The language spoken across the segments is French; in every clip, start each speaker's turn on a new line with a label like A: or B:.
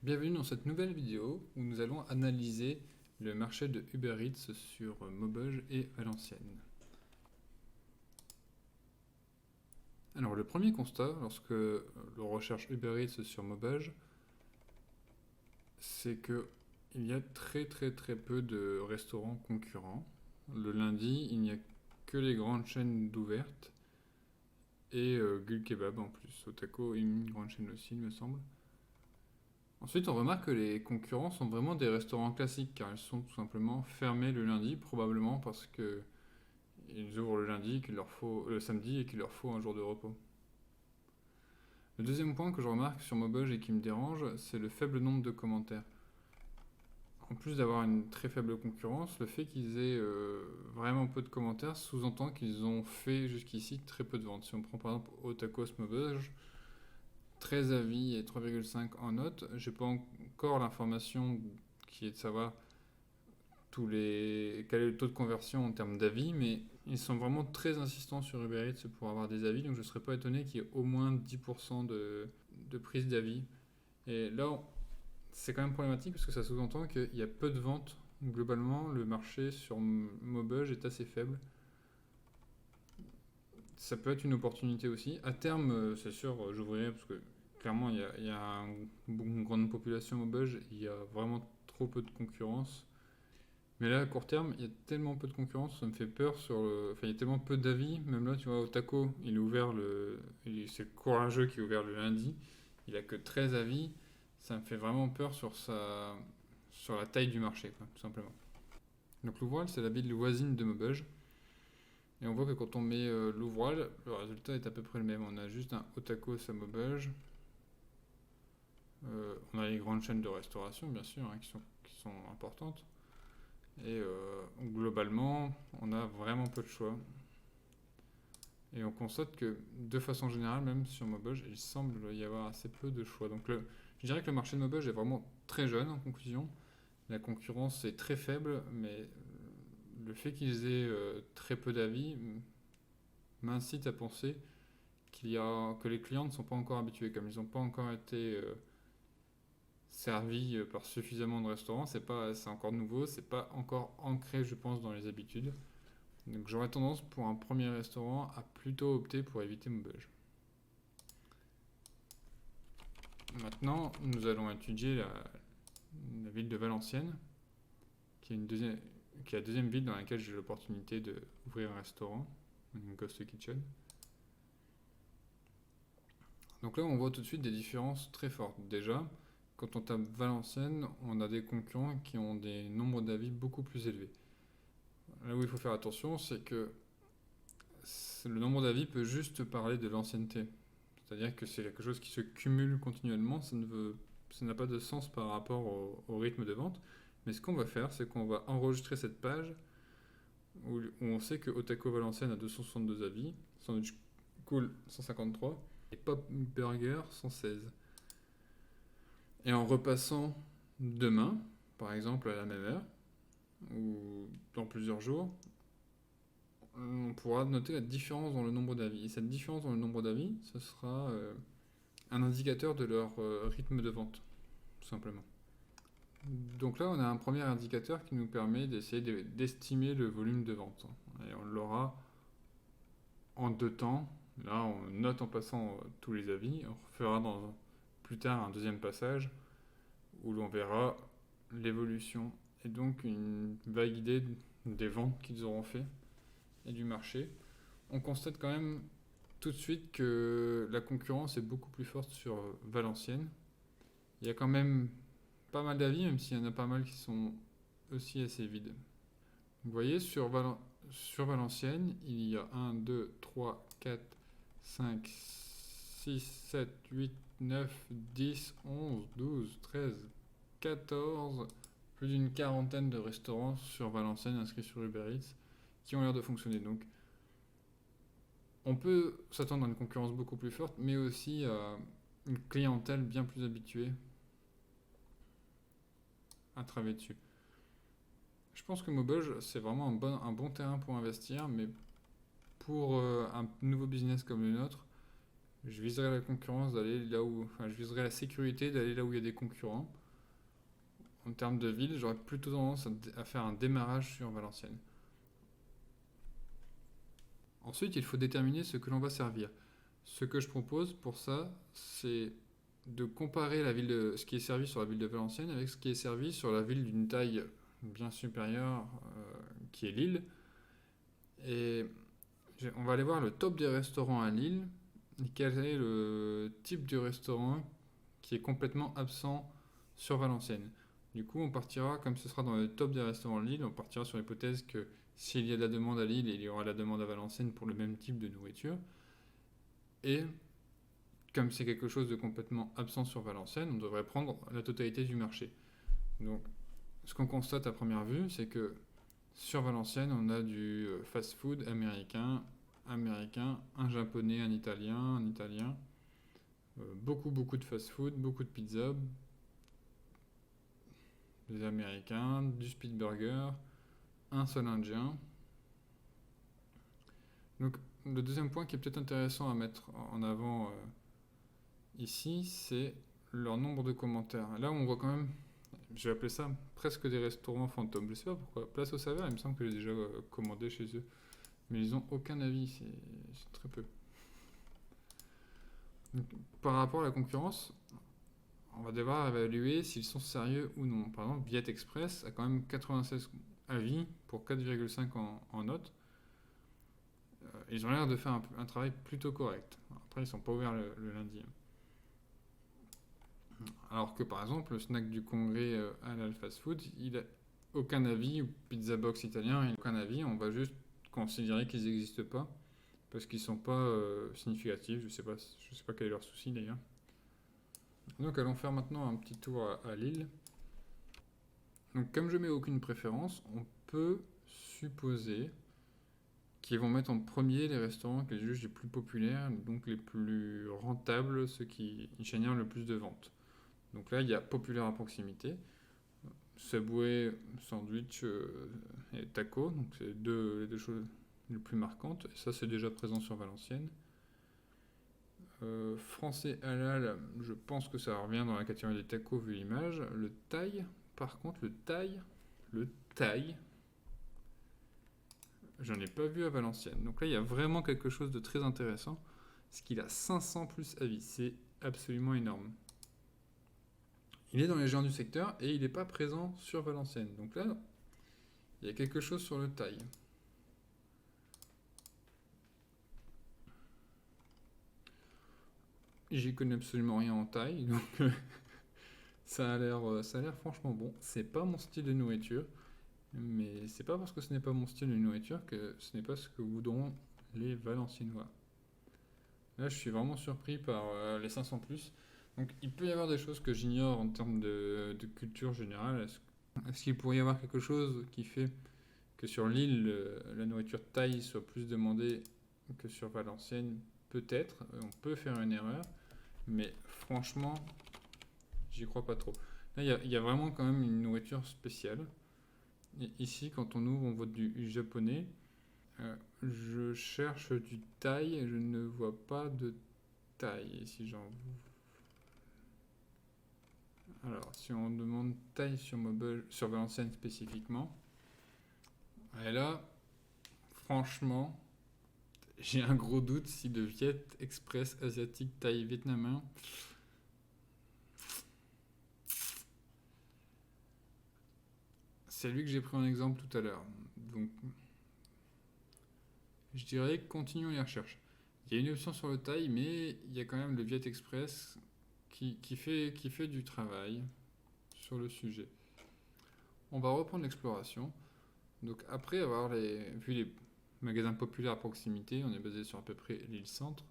A: Bienvenue dans cette nouvelle vidéo où nous allons analyser le marché de Uber Eats sur Maubeuge et Valenciennes. Alors le premier constat lorsque l'on recherche Uber Eats sur Maubeuge, c'est que il y a très peu de restaurants concurrents. Le lundi, il n'y a que les grandes chaînes d'ouvertes et Gul Kebab en plus. Otako, une grande chaîne aussi, il me semble. Ensuite, on remarque que les concurrents sont vraiment des restaurants classiques car ils sont tout simplement fermés le lundi, probablement parce que ils ouvrent le lundi, le samedi et qu'il leur faut un jour de repos. Le deuxième point que je remarque sur Maubeuge et qui me dérange, c'est le faible nombre de commentaires. En plus d'avoir une très faible concurrence, le fait qu'ils aient vraiment peu de commentaires sous-entend qu'ils ont fait jusqu'ici très peu de ventes. Si on prend par exemple Otakos Maubeuge, 13 avis et 3,5 en notes, j'ai pas encore l'information qui est de savoir quel est le taux de conversion en termes d'avis, mais ils sont vraiment très insistants sur Uber Eats pour avoir des avis, donc je ne serais pas étonné qu'il y ait au moins 10% de prise d'avis. Et là, c'est quand même problématique parce que ça sous-entend qu'il y a peu de ventes. Globalement, le marché sur Maubeuge est assez faible. Ça peut être une opportunité aussi. À terme, c'est sûr, j'ouvrirai parce que clairement, il y a une grande population Maubeuge, il y a vraiment trop peu de concurrence. Mais là, à court terme, il y a tellement peu de concurrence, ça me fait peur sur le. Enfin, il y a tellement peu d'avis. Même là, tu vois, Otako, il est ouvert le. C'est le courageux qui est ouvert le lundi. Il a que 13 avis. Ça me fait vraiment peur sur la taille du marché, quoi, tout simplement. Donc, l'Ouvral, c'est la ville voisine de Maubeuge. Et on voit que quand on met l'Ouvral, le résultat est à peu près le même. On a juste un Otakos à Maubeuge. On a les grandes chaînes de restauration, bien sûr, hein, qui sont importantes. Et globalement, on a vraiment peu de choix. Et on constate que, de façon générale, même sur Maubeuge, il semble y avoir assez peu de choix. Donc je dirais que le marché de Maubeuge est vraiment très jeune, en conclusion. La concurrence est très faible, mais le fait qu'ils aient très peu d'avis m'incite à penser que les clients ne sont pas encore habitués. Comme ils n'ont pas encore été servis par suffisamment de restaurants, c'est encore nouveau, c'est pas encore ancré, je pense, dans les habitudes. Donc j'aurais tendance pour un premier restaurant à plutôt opter pour éviter Maubeuge. Maintenant, nous allons étudier la ville de Valenciennes, qui est la deuxième ville dans laquelle j'ai l'opportunité d'ouvrir un restaurant, une ghost kitchen. Donc là, on voit tout de suite des différences très fortes. Déjà, quand on tape Valenciennes, on a des concurrents qui ont des nombres d'avis beaucoup plus élevés. Là où il faut faire attention, c'est que le nombre d'avis peut juste parler de l'ancienneté. C'est-à-dire que c'est quelque chose qui se cumule continuellement, ça n'a pas de sens par rapport au rythme de vente. Mais ce qu'on va faire, c'est qu'on va enregistrer cette page où on sait que Otako Valenciennes a 262 avis, Sandwich Cool 153 et Pop Burger 116. Et en repassant demain, par exemple à la même heure, ou dans plusieurs jours, on pourra noter la différence dans le nombre d'avis. Et cette différence dans le nombre d'avis, ce sera un indicateur de leur rythme de vente, tout simplement. Donc là, on a un premier indicateur qui nous permet d'estimer le volume de vente. Et on l'aura en deux temps. Là, on note en passant tous les avis. On fera plus tard un deuxième passage où l'on verra l'évolution et donc une vague idée des ventes qu'ils auront fait et du marché. On constate quand même tout de suite que la concurrence est beaucoup plus forte sur Valenciennes. Il y a quand même pas mal d'avis, même s'il y en a pas mal qui sont aussi assez vides. Vous voyez, sur Valenciennes, il y a 1, 2, 3, 4, 5, 6, 7, 8, 9, 10, 11, 12, 13, 14, plus d'une quarantaine de restaurants sur Valenciennes inscrits sur Uber Eats qui ont l'air de fonctionner. Donc, on peut s'attendre à une concurrence beaucoup plus forte, mais aussi à une clientèle bien plus habituée à travailler dessus. Je pense que Maubeuge, c'est vraiment un bon terrain pour investir, mais pour un nouveau business comme le nôtre, Je viserai la concurrence d'aller là où. Enfin, je viserai la sécurité d'aller là où il y a des concurrents. En termes de ville, j'aurais plutôt tendance à faire un démarrage sur Valenciennes. Ensuite, il faut déterminer ce que l'on va servir. Ce que je propose pour ça, c'est de comparer ce qui est servi sur la ville de Valenciennes avec ce qui est servi sur la ville d'une taille bien supérieure, qui est Lille. Et on va aller voir le top des restaurants à Lille et quel est le type de restaurant qui est complètement absent sur Valenciennes. Du coup, on partira, comme ce sera dans le top des restaurants de Lille, on partira sur l'hypothèse que s'il y a de la demande à Lille, il y aura de la demande à Valenciennes pour le même type de nourriture. Et comme c'est quelque chose de complètement absent sur Valenciennes, on devrait prendre la totalité du marché. Donc, ce qu'on constate à première vue, c'est que sur Valenciennes, on a du fast-food américain, un japonais, un italien, beaucoup de fast-food, beaucoup de pizza, des américains, du speed burger, un seul indien. Donc, le deuxième point qui est peut-être intéressant à mettre en avant ici, c'est leur nombre de commentaires. Là, on voit quand même, je vais appeler ça presque des restaurants fantômes. Je sais pas pourquoi. Place au Saveur, il me semble que j'ai déjà commandé chez eux. Mais ils n'ont aucun avis, c'est très peu. Donc, par rapport à la concurrence, on va devoir évaluer s'ils sont sérieux ou non. Par exemple, Viet Express a quand même 96 avis pour 4,5 en note. Ils ont l'air de faire un travail plutôt correct. Après, ils sont pas ouverts le lundi. Alors que par exemple, le snack du Congrès Halal Fast Food, il a aucun avis, ou Pizza Box italien, il n'a aucun avis. On va juste considérer qu'ils n'existent pas parce qu'ils sont pas significatifs. Je sais pas quel est leur souci d'ailleurs. Donc allons faire maintenant un petit tour à Lille. Donc comme je mets aucune préférence, on peut supposer qu'ils vont mettre en premier les restaurants qu'ils jugent les plus populaires, donc les plus rentables, ceux qui génèrent le plus de ventes. Donc là, il y a populaire à proximité, Subway, sandwich et taco, donc c'est les deux choses les plus marquantes. Et ça, c'est déjà présent sur Valenciennes. Français halal, je pense que ça revient dans la catégorie des tacos vu l'image. Le thaï, par contre, le thaï, j'en ai pas vu à Valenciennes. Donc là, il y a vraiment quelque chose de très intéressant. C'est qu'il a 500 plus avis. C'est absolument énorme. Il est dans les géants du secteur et il n'est pas présent sur Valenciennes. Donc là, il y a quelque chose sur le thaï. J'y connais absolument rien en thaï, donc ça a l'air franchement bon. C'est pas mon style de nourriture, mais c'est pas parce que ce n'est pas mon style de nourriture que ce n'est pas ce que voudront les Valenciennois. Là, je suis vraiment surpris par les 500 plus. Donc, il peut y avoir des choses que j'ignore en termes de culture générale. Est-ce qu'il pourrait y avoir quelque chose qui fait que sur l'île, la nourriture thaï soit plus demandée que sur Valenciennes? Peut-être, on peut faire une erreur, mais franchement, j'y crois pas trop. Là, il y a vraiment quand même une nourriture spéciale. Et ici, quand on ouvre, on voit du japonais. Je cherche du thaï et je ne vois pas de thaï. Si j'en... Alors, si on demande thaï sur Valenciennes spécifiquement, et là, franchement, j'ai un gros doute si le Viet Express asiatique thaï vietnamien. C'est lui que j'ai pris en exemple tout à l'heure. Donc, je dirais continuons les recherches. Il y a une option sur le thaï, mais il y a quand même le Viet Express qui fait du travail sur le sujet. On va reprendre l'exploration. Donc après avoir vu les magasins populaires à proximité, on est basé sur à peu près l'île centre.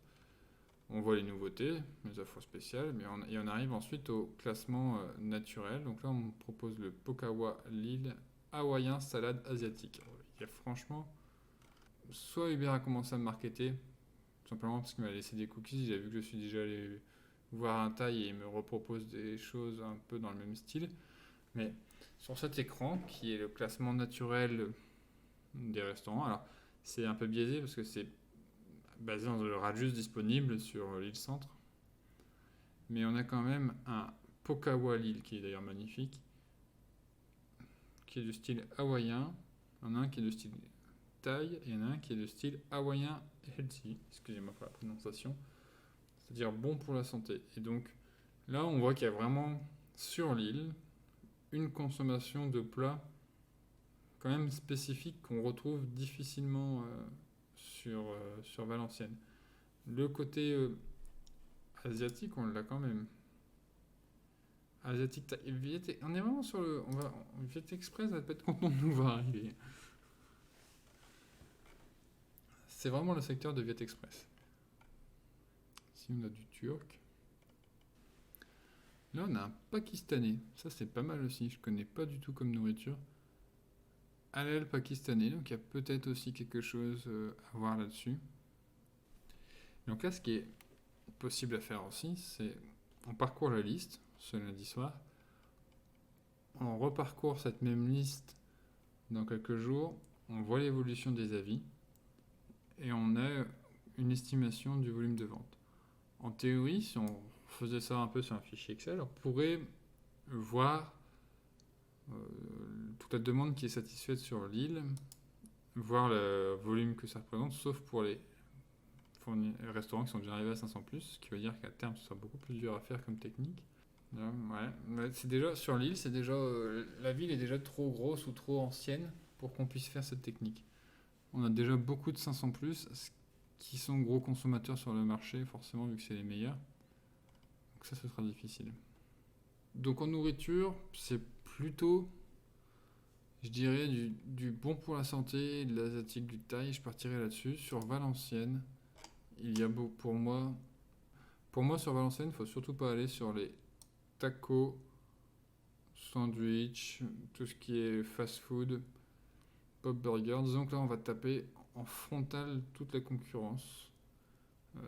A: On voit les nouveautés, les offres spéciales, et on arrive ensuite au classement naturel. Donc là, on propose le Pokawa Lille hawaïen salade asiatique. Il y a franchement, soit Uber a commencé à me marketer, tout simplement parce qu'il m'a laissé des cookies, il a vu que je suis déjà allé voir un taille et il me repropose des choses un peu dans le même style. Mais sur cet écran, qui est le classement naturel des restaurants, alors c'est un peu biaisé parce que c'est basé dans le radius disponible sur l'île Centre. Mais on a quand même un Pokawa Lille qui est d'ailleurs magnifique, qui est du style hawaïen. Il y en a un qui est de style thaï et il y en a un qui est de style hawaïen healthy, excusez-moi pour la prononciation, c'est-à-dire bon pour la santé. Et donc là, on voit qu'il y a vraiment sur l'île une consommation de plats quand même spécifique qu'on retrouve difficilement sur Valenciennes. Le côté asiatique, on l'a quand même. Asiatique, on est vraiment sur le. Viet Express va peut-être content de nous voir arriver. C'est vraiment le secteur de Viet Express. Ici, on a du turc. Là, on a un pakistanais. Ça, c'est pas mal aussi. Je connais pas du tout comme nourriture. Halal pakistanais, donc il y a peut-être aussi quelque chose à voir là-dessus. Donc là, ce qui est possible à faire aussi, c'est on parcourt la liste ce lundi soir. On reparcourt cette même liste dans quelques jours. On voit l'évolution des avis et on a une estimation du volume de vente. En théorie, si on faisait ça un peu sur un fichier Excel, on pourrait voir toute la demande qui est satisfaite sur l'île, voir le volume que ça représente, sauf pour les restaurants qui sont déjà arrivés à 500+, ce qui veut dire qu'à terme, ce sera beaucoup plus dur à faire comme technique. Ouais. C'est déjà, sur l'île, c'est déjà, la ville est déjà trop grosse ou trop ancienne pour qu'on puisse faire cette technique. On a déjà beaucoup de 500+, qui sont gros consommateurs sur le marché, forcément, vu que c'est les meilleurs. Donc ça, ce sera difficile. Donc en nourriture, c'est plutôt, je dirais, du bon pour la santé, de l'asiatique, du thaï, je partirais là-dessus. Sur Valenciennes, il y a pour moi sur Valenciennes, il ne faut surtout pas aller sur les tacos, sandwich, tout ce qui est fast-food, pop burger. Disons que là, on va taper en frontal toute la concurrence.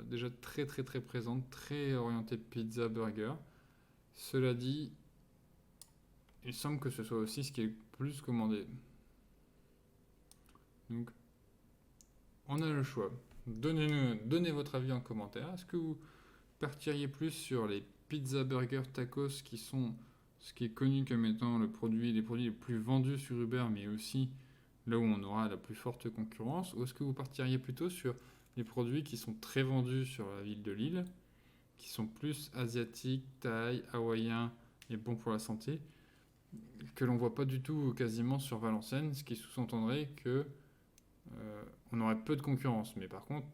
A: Déjà très très très présente, très orientée pizza, burger. Cela dit, il semble que ce soit aussi ce qui est le plus commandé. Donc, on a le choix. Donnez votre avis en commentaire. Est-ce que vous partiriez plus sur les pizza, burger, tacos qui sont ce qui est connu comme étant les produits les plus vendus sur Uber, mais aussi là où on aura la plus forte concurrence, ou est-ce que vous partiriez plutôt sur les produits qui sont très vendus sur la ville de Lille, qui sont plus asiatiques, thaï, hawaïens et bons pour la santé, que l'on voit pas du tout quasiment sur Valenciennes, ce qui sous-entendrait que on aurait peu de concurrence. Mais par contre,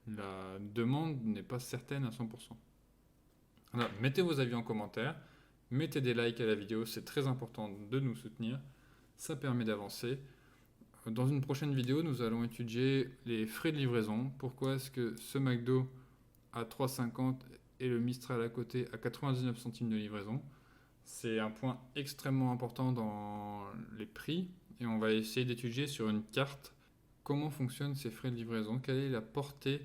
A: la demande n'est pas certaine à 100%. Alors, mettez vos avis en commentaire, mettez des likes à la vidéo, c'est très important de nous soutenir, ça permet d'avancer. Dans une prochaine vidéo, nous allons étudier les frais de livraison. Pourquoi est-ce que ce McDo à 3,50 et le Mistral à côté à 99 centimes de livraison? C'est un point extrêmement important dans les prix et on va essayer d'étudier sur une carte comment fonctionnent ces frais de livraison, quelle est la portée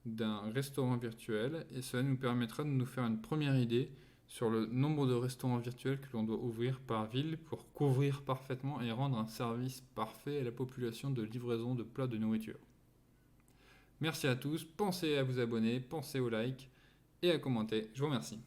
A: d'un restaurant virtuel, et cela nous permettra de nous faire une première idée sur le nombre de restaurants virtuels que l'on doit ouvrir par ville pour couvrir parfaitement et rendre un service parfait à la population de livraison de plats de nourriture. Merci à tous, pensez à vous abonner, pensez au like et à commenter. Je vous remercie.